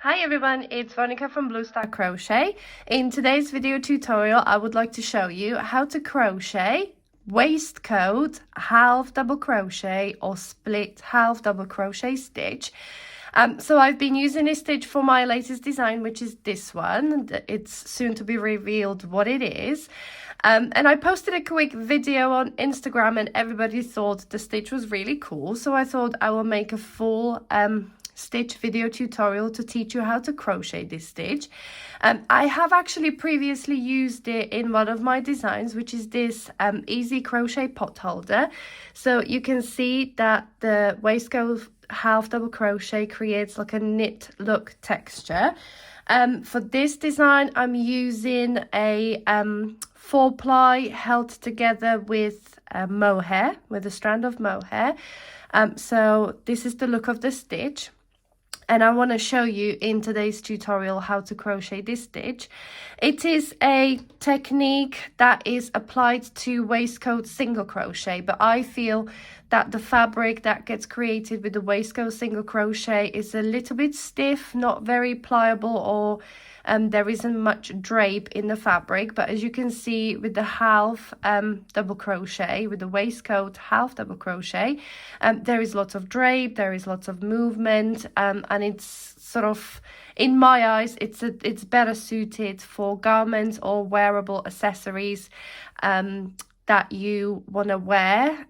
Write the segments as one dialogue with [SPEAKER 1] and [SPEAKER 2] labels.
[SPEAKER 1] Hi everyone, it's Veronica from Blue Star Crochet. In today's video tutorial, I would like to show you how to crochet waistcoat, half double crochet or split half double crochet stitch. So I've been using this stitch for my latest design, which is this one. It's soon to be revealed what it is. And I posted a quick video on Instagram and everybody thought the stitch was really cool. So I thought I will make a full stitch video tutorial to teach you how to crochet this stitch. I have actually previously used it in one of my designs, which is this easy crochet pot holder. So you can see that the waistcoat half double crochet creates like a knit look texture. For this design, I'm using a 4-ply held together with mohair, with a strand of mohair. So this is the look of the stitch. And I want to show you in today's tutorial how to crochet this stitch. It is a technique that is applied to waistcoat single crochet, but I feel that the fabric that gets created with the waistcoat single crochet is a little bit stiff, not very pliable, or there isn't much drape in the fabric. But as you can see with the half double crochet, with the waistcoat half double crochet, there is lots of drape, there is lots of movement, and it's sort of, in my eyes, it's better suited for garments or wearable accessories that you want to wear.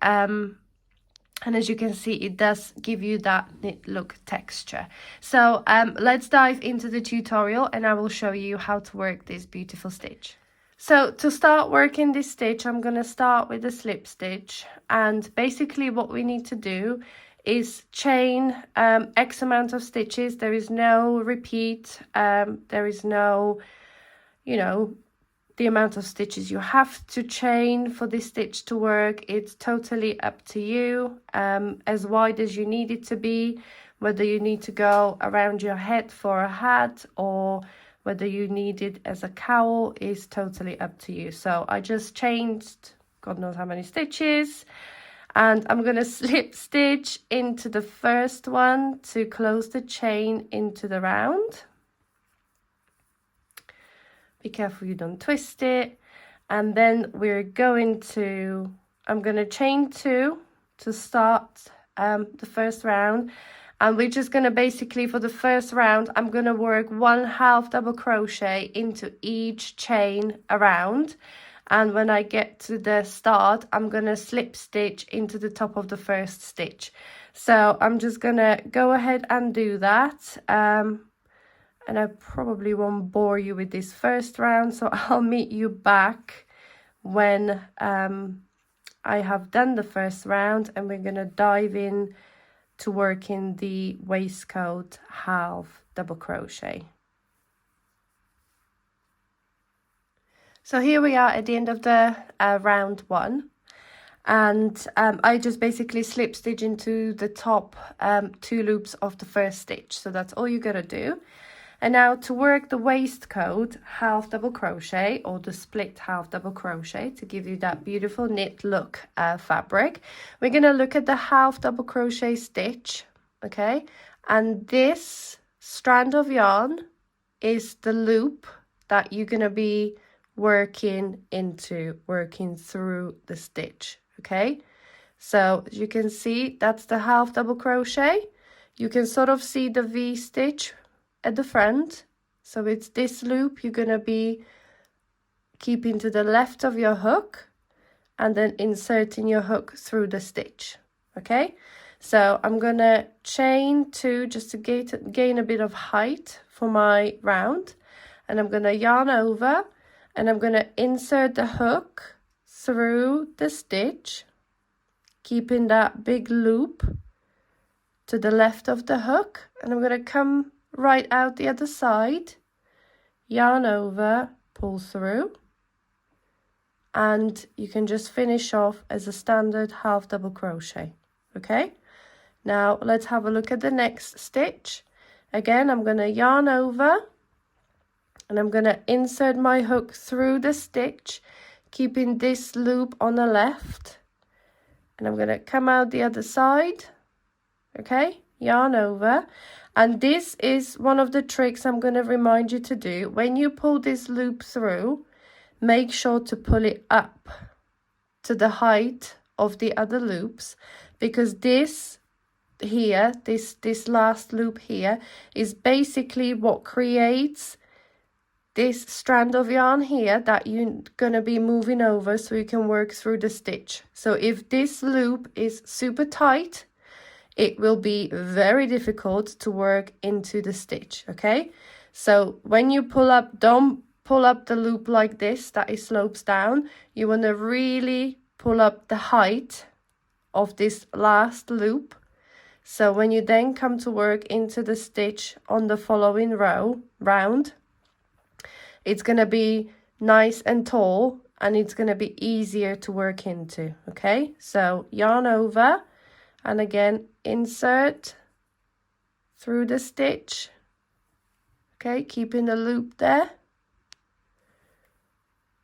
[SPEAKER 1] And as you can see, it does give you that knit look texture. So let's dive into the tutorial and I will show you how to work this beautiful stitch. So to start working this stitch, I'm going to start with a slip stitch. And basically what we need to do is chain X amount of stitches. There is no repeat. There is no, the amount of stitches you have to chain for this stitch to work. It's totally up to you, as wide as you need it to be, whether you need to go around your head for a hat or whether you need it as a cowl is totally up to you. So I just changed God knows how many stitches, and I'm going to slip stitch into the first one to close the chain into the round. Be careful you don't twist it. And then I'm going to chain 2 to start the first round. And we're just going to basically, for the first round, I'm going to work 1 half double crochet into each chain around. And when I get to the start, I'm going to slip stitch into the top of the first stitch. So I'm just going to go ahead and do that. And I probably won't bore you with this first round, so I'll meet you back when I have done the first round, and we're going to dive in to working the waistcoat half double crochet. So here we are at the end of the round 1. And I just basically slip stitch into the top 2 loops of the first stitch. So that's all you got to do. And now to work the waistcoat half double crochet, or the split half double crochet, to give you that beautiful knit look fabric, we're going to look at the half double crochet stitch, okay? And this strand of yarn is the loop that you're going to be working through the stitch, okay? So as you can see, that's the half double crochet. You can sort of see the V stitch at the front. So it's this loop you're going to be keeping to the left of your hook and then inserting your hook through the stitch, okay? So I'm going to chain 2 just to gain a bit of height for my round, and I'm going to yarn over and I'm going to insert the hook through the stitch, keeping that big loop to the left of the hook, and I'm going to come right out the other side, yarn over, pull through, and you can just finish off as a standard half double crochet, okay? Now let's have a look at the next stitch. Again, I'm going to yarn over and I'm going to insert my hook through the stitch, keeping this loop on the left, and I'm going to come out the other side, okay? Yarn over, And this is one of the tricks I'm going to remind you to do. When you pull this loop through, make sure to pull it up to the height of the other loops, because this here, this last loop here, is basically what creates this strand of yarn here that you're gonna be moving over so you can work through the stitch. So if this loop is super tight, it will be very difficult to work into the stitch, okay? So when you pull up, don't pull up the loop like this, that it slopes down. You wanna really pull up the height of this last loop. So when you then come to work into the stitch on the following round, it's going to be nice and tall, and it's going to be easier to work into, okay? So yarn over, and again, insert through the stitch, okay? Keeping the loop there.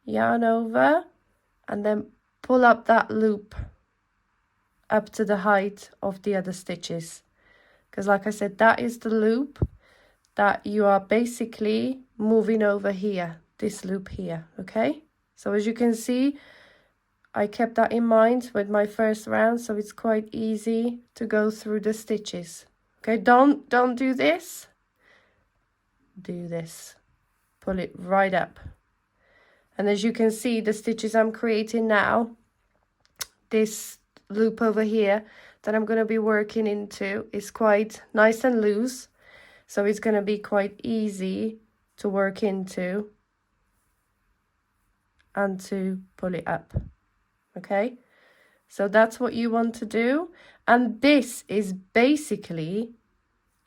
[SPEAKER 1] Yarn over, and then pull up that loop up to the height of the other stitches. Because like I said, that is the loop that you are basically moving over here, this loop here, okay? So as you can see, I kept that in mind with my first round, so it's quite easy to go through the stitches. Okay, don't do this. Do this. Pull it right up. And as you can see, the stitches I'm creating now, this loop over here that I'm going to be working into is quite nice and loose. So it's going to be quite easy to work into and to pull it up. Okay, so that's what you want to do. And this is basically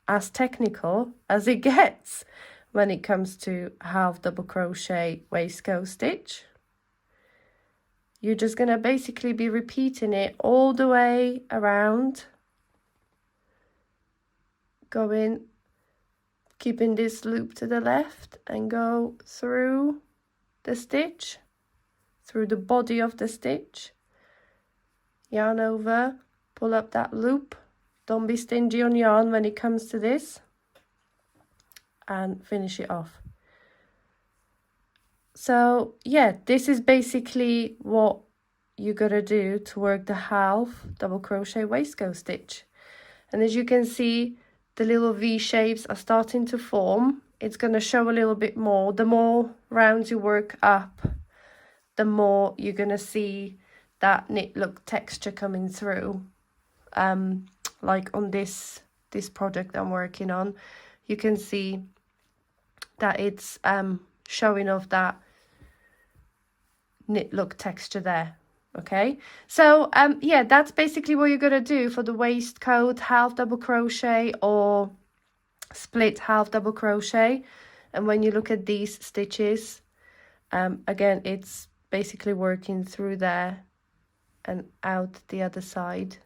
[SPEAKER 1] as technical as it gets when it comes to half double crochet waistcoat stitch. You're just going to basically be repeating it all the way around, going, keeping this loop to the left, and go through the stitch, through the body of the stitch, yarn over, pull up that loop. Don't be stingy on yarn when it comes to this, and finish it off. So yeah, this is basically what you gotta do to work the half double crochet waistcoat stitch. And as you can see, the little V shapes are starting to form. It's gonna show a little bit more. The more rounds you work up, the more you're gonna see that knit look texture coming through. Like on this project I'm working on, you can see that it's showing off that knit look texture there. Okay, so yeah, that's basically what you're gonna do for the waistcoat half double crochet or split half double crochet. And when you look at these stitches, again, it's basically working through there and out the other side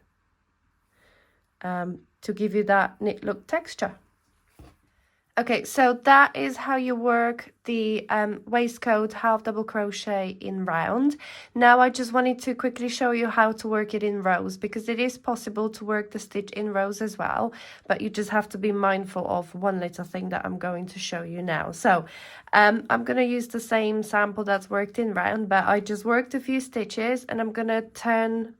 [SPEAKER 1] to give you that knit look texture. Okay, so that is how you work the waistcoat half double crochet in round. Now I just wanted to quickly show you how to work it in rows, because it is possible to work the stitch in rows as well, but you just have to be mindful of one little thing that I'm going to show you now. So I'm going to use the same sample that's worked in round, but I just worked a few stitches, and I'm going to turn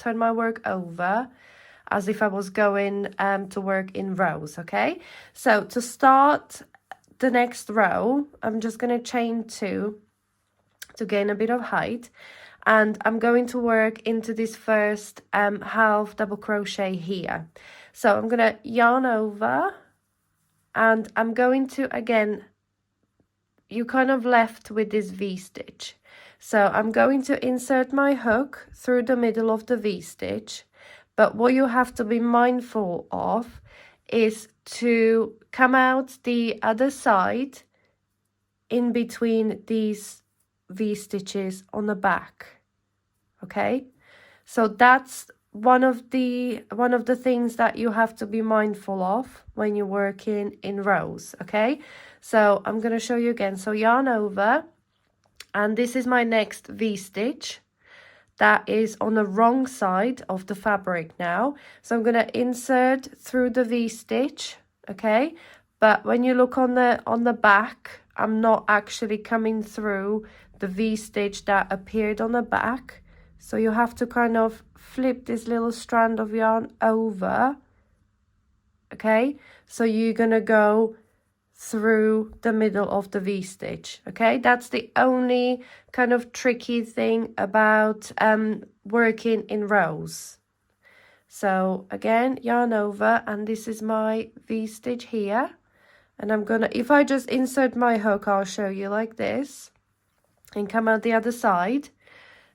[SPEAKER 1] my work over as if I was going to work in rows, okay? So to start the next row, I'm just going to chain 2 to gain a bit of height, and I'm going to work into this first half double crochet here. So I'm going to yarn over, and I'm going to, again, you kind of left with this V-stitch. So I'm going to insert my hook through the middle of the V-stitch. But what you have to be mindful of is to come out the other side in between these V-stitches on the back, okay? So that's one of the things that you have to be mindful of when you're working in rows, okay? So I'm going to show you again. So yarn over, and this is my next V-stitch. That is on the wrong side of the fabric now. So I'm going to insert through the V-stitch okay? But when you look on the back, I'm not actually coming through the V-stitch that appeared on the back. So you have to kind of flip this little strand of yarn over, okay? So you're gonna go through the middle of the V-stitch, okay? That's the only kind of tricky thing about working in rows. So again, yarn over, and this is my V-stitch here. And I'm gonna, if I just insert my hook, I'll show you like this and come out the other side.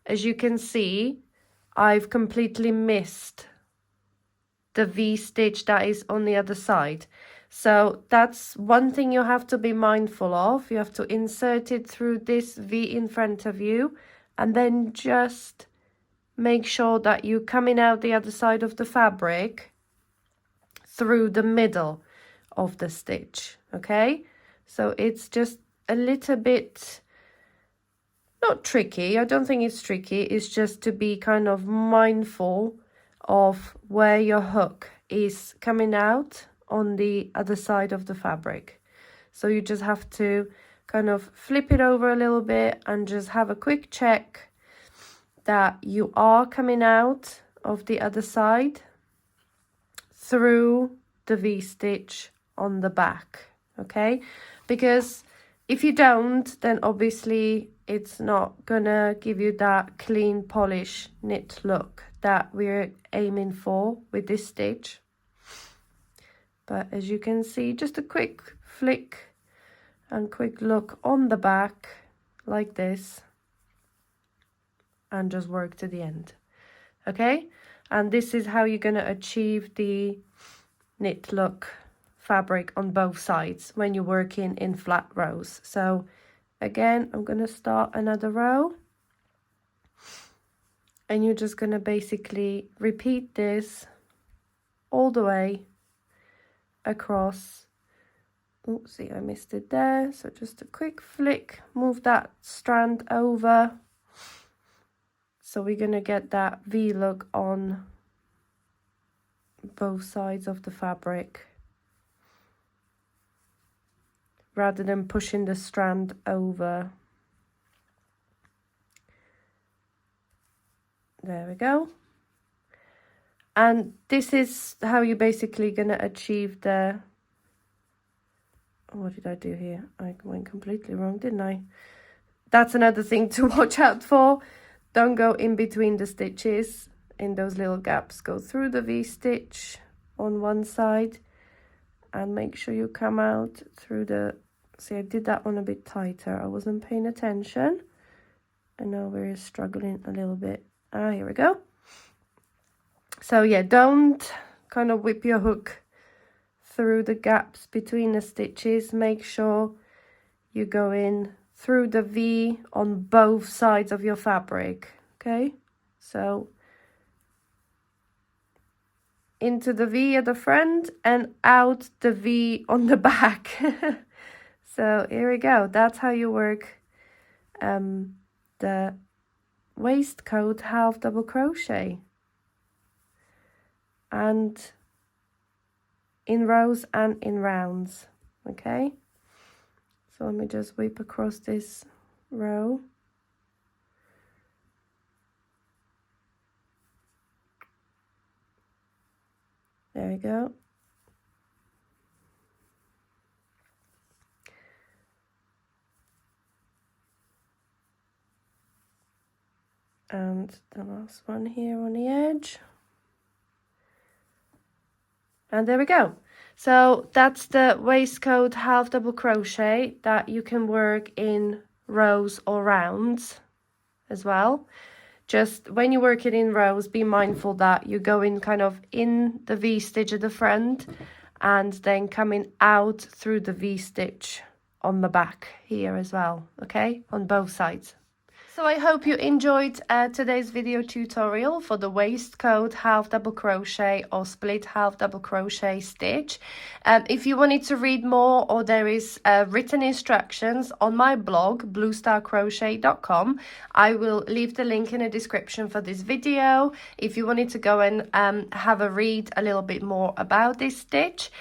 [SPEAKER 1] As you can see, I've completely missed the V-stitch that is on the other side. So that's one thing you have to be mindful of. You have to insert it through this V in front of you, and then just make sure that you're coming out the other side of the fabric through the middle of the stitch, okay? So it's just a little bit, not tricky, I don't think it's tricky, it's just to be kind of mindful of where your hook is coming out on the other side of the fabric. So you just have to kind of flip it over a little bit and just have a quick check that you are coming out of the other side through the V-stitch on the back, okay? Because if you don't, then obviously it's not gonna give you that clean polish knit look that we're aiming for with this stitch. But as you can see, just a quick flick and quick look on the back like this, and just work to the end, okay? And this is how you're gonna achieve the knit look fabric on both sides when you're working in flat rows. So again, I'm gonna start another row, and you're just gonna basically repeat this all the way across. Oopsie, I missed it there. So just a quick flick, move that strand over. So we're gonna get that V look on both sides of the fabric, rather than pushing the strand over. There we go. And this is how you're basically going to achieve the... What did I do here? I went completely wrong, didn't I? That's another thing to watch out for. Don't go in between the stitches in those little gaps. Go through the V-stitch on one side and make sure you come out through the... See, I did that one a bit tighter. I wasn't paying attention. And now we're struggling a little bit. Here we go. So yeah, don't kind of whip your hook through the gaps between the stitches. Make sure you go in through the V on both sides of your fabric, okay? So into the V at the front and out the V on the back. So here we go. That's how you work the waistcoat half double crochet, and in rows and in rounds, okay? So let me just whip across this row. There we go. And the last one here on the edge. And there we go. So that's the waistcoat half double crochet that you can work in rows or rounds as well. Just when you work it in rows, be mindful that you go in kind of in the V-stitch at the front and then coming out through the V-stitch on the back here as well, okay? On both sides. So I hope you enjoyed today's video tutorial for the waistcoat half double crochet or split half double crochet stitch. If you wanted to read more, or there is written instructions on my blog bluestarcrochet.com, I will leave the link in the description for this video if you wanted to go and have a read a little bit more about this stitch.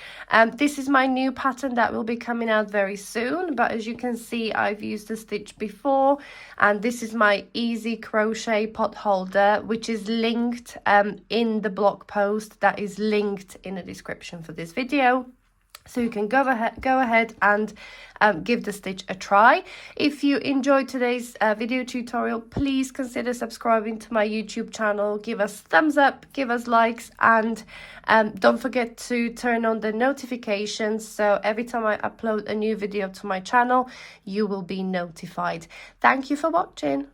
[SPEAKER 1] This is my new pattern that will be coming out very soon, but as you can see, I've used the stitch before, and this is my easy crochet pot holder, which is linked in the blog post that is linked in the description for this video. So you can go ahead and give the stitch a try. If you enjoyed today's video tutorial, please consider subscribing to my YouTube channel. Give us thumbs up, give us likes, and don't forget to turn on the notifications, so every time I upload a new video to my channel, you will be notified. Thank you for watching.